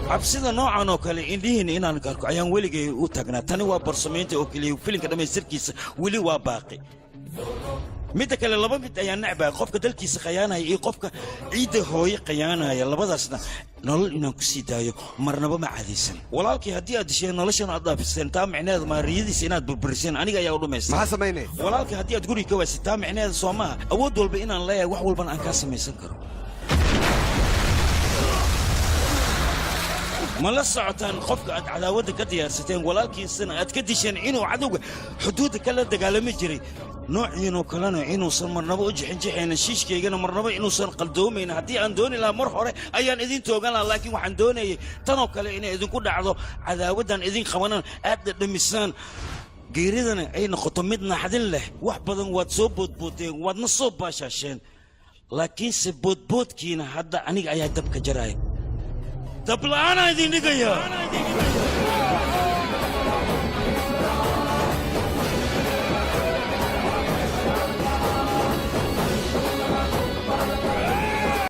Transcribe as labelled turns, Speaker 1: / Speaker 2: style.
Speaker 1: cabsida noocan oo kale indhihiin inaan arko ayaan weligay u tagnaa tani waa barsamaynta oo kaliya filimka dhamaystirkiisa weli waa baaqi midda kale laba mid ayaan nacbaa qofka dalkiisa khiyaanaya iyo qofka ciidda hooye khiyaanaya labadaasna nolol inaan ku sii daayo marnaba ma cadaysan walaalkii haddii aad disheen noloshan aad dhaafiseen taa micneheeda maariyadiisa inaad burburiseen aniga ayaa u dhumaysta
Speaker 2: maxaa samaynay
Speaker 1: walaalkii haddii aad guriga ka waaysid taa micneheeda soo maaha awood walba inaan leeyahay wax walbana aan kaa samaysan karo ما لا سعتان قفك عداوتك قد يارستين ولكن سنة أتكدشين عينو عدوك حدودك كلا دقال مجري نوع عينو كلنا عينو صار مرنبا وجحين جحين الشيش كي يجينا مرنبا عينو صار قلدومين هدي عندوني لا مرحورة أيان إذن توقنا لكن وعندوني تنو كلا إنا إذن كنا عداوتان إذن خوانا أدى دمسان قيريدنا عين خطمتنا حدين له وحبضن واتسوب بوتين واتنصوب باشاشين لكن سبوت بوت كينا حدا عنيق أيها دبك جراي طب لا أنا دي نقيا